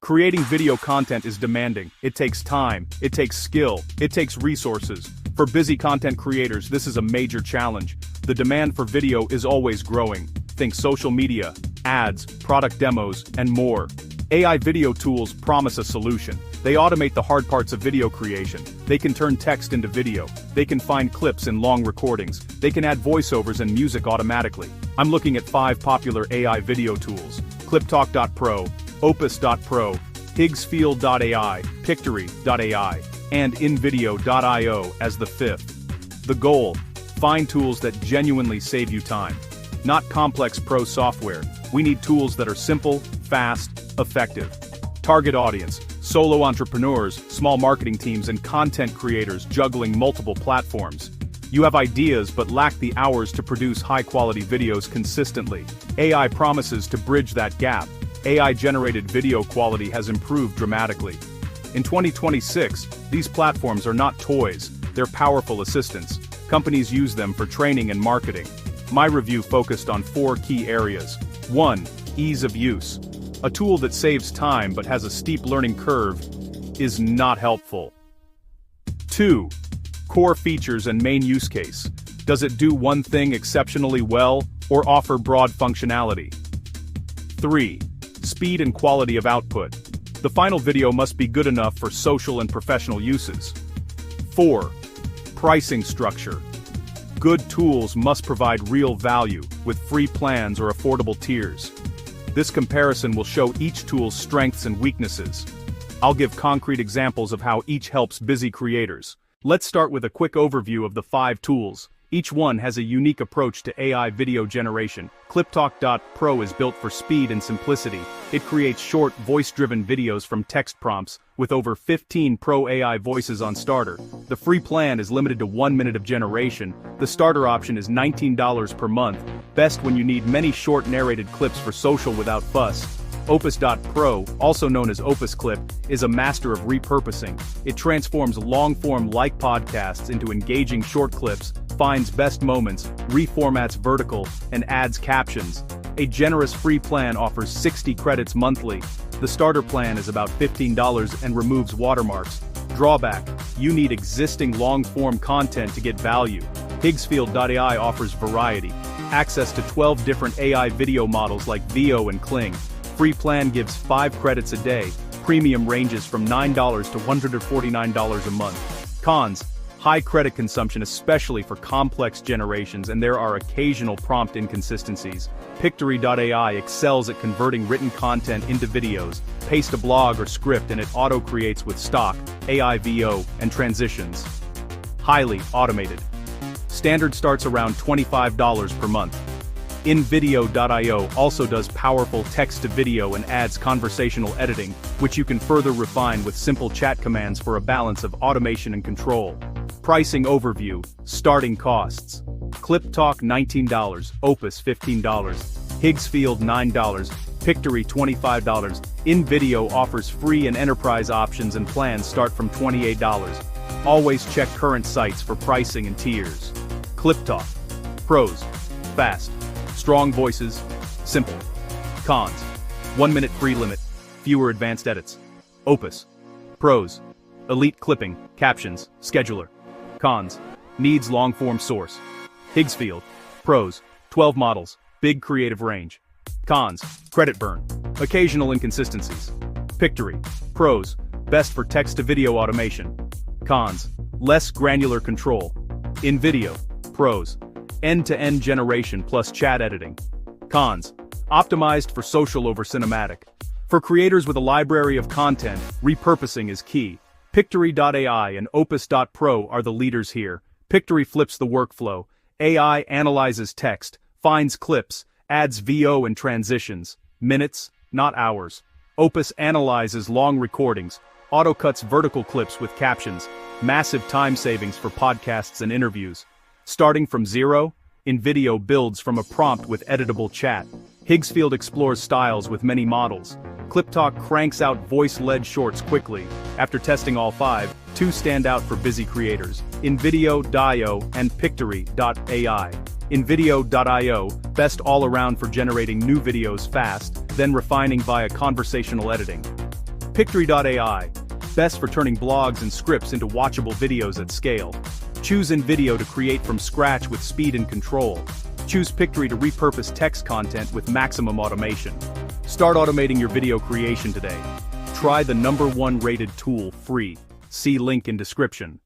Creating video content is demanding. It takes time, it takes skill, it takes resources. For busy content creators, this is a major challenge. The demand for video is always growing. Think social media, ads, product demos, and more. AI video tools promise a solution. They automate the hard parts of video creation. They can turn text into video. They can find clips in long recordings. They can add voiceovers and music automatically. I'm looking at 5 popular AI video tools: Cliptalk.pro, Opus.pro, Higgsfield.ai, Pictory.ai, and InVideo.io as the 5th. The goal: find tools that genuinely save you time. Not complex pro software. We need tools that are simple, fast, effective. Target audience: solo entrepreneurs, small marketing teams, and content creators juggling multiple platforms. You have ideas but lack the hours to produce high-quality videos consistently. AI promises to bridge that gap. AI-generated video quality has improved dramatically. In 2026, these platforms are not toys, they're powerful assistants. Companies use them for training and marketing. My review focused on 4 key areas. 1. Ease of use. A tool that saves time but has a steep learning curve is not helpful. 2. Core features and main use case. Does it do one thing exceptionally well, or offer broad functionality? 3. Speed and quality of output. The final video must be good enough for social and professional uses. 4. Pricing structure. Good tools must provide real value, with free plans or affordable tiers. This comparison will show each tool's strengths and weaknesses. I'll give concrete examples of how each helps busy creators. Let's start with a quick overview of the 5 tools. Each one has a unique approach to AI video generation. Cliptalk.pro is built for speed and simplicity. It creates short, voice-driven videos from text prompts, with over 15 pro AI voices on starter. The free plan is limited to 1 minute of generation. The starter option is $19 per month, best when you need many short narrated clips for social without fuss. Opus.pro, also known as OpusClip, is a master of repurposing. It transforms long-form like podcasts into engaging short clips, finds best moments, reformats vertical, and adds captions. A generous free plan offers 60 credits monthly. The starter plan is about $15 and removes watermarks. Drawback: you need existing long-form content to get value. Higgsfield.ai offers variety. Access to 12 different AI video models like VO and Kling. Free plan gives 5 credits a day. Premium ranges from $9 to $149 a month. Cons: high credit consumption, especially for complex generations, and there are occasional prompt inconsistencies. Pictory.ai excels at converting written content into videos. Paste a blog or script and it auto-creates with stock, AI VO, and transitions. Highly automated. Standard starts around $25 per month. InVideo.io also does powerful text-to-video and adds conversational editing, which you can further refine with simple chat commands for a balance of automation and control. Pricing overview: starting costs. Cliptalk $19, Opus $15, Higgsfield $9, Pictory $25. InVideo offers free and enterprise options, and plans start from $28. Always check current sites for pricing and tiers. Cliptalk. Pros: fast. Strong voices. Simple. Cons: 1 minute free limit. Fewer advanced edits. Opus. Pros: elite clipping, captions, scheduler. Cons: needs long-form source. Higgsfield. Pros: 12 models, big creative range. Cons: credit burn, occasional inconsistencies. Pictory. Pros: best for text-to-video automation. Cons: less granular control. InVideo. Pros: end-to-end generation plus chat editing. Cons: optimized for social over cinematic. For creators with a library of content, repurposing is key. Pictory.ai and Opus.pro are the leaders here. Pictory flips the workflow. AI analyzes text, finds clips, adds VO and transitions. Minutes, not hours. Opus analyzes long recordings, auto-cuts vertical clips with captions. Massive time savings for podcasts and interviews. Starting from zero, InVideo builds from a prompt with editable chat. Higgsfield explores styles with many models. Cliptalk cranks out voice-led shorts quickly. After testing all 5, 2 stand out for busy creators: InVideo.io and Pictory.ai. InVideo.io, best all around for generating new videos fast, then refining via conversational editing. Pictory.ai, best for turning blogs and scripts into watchable videos at scale. Choose InVideo to create from scratch with speed and control. Choose Pictory to repurpose text content with maximum automation. Start automating your video creation today. Try the #1 rated tool free. See link in description.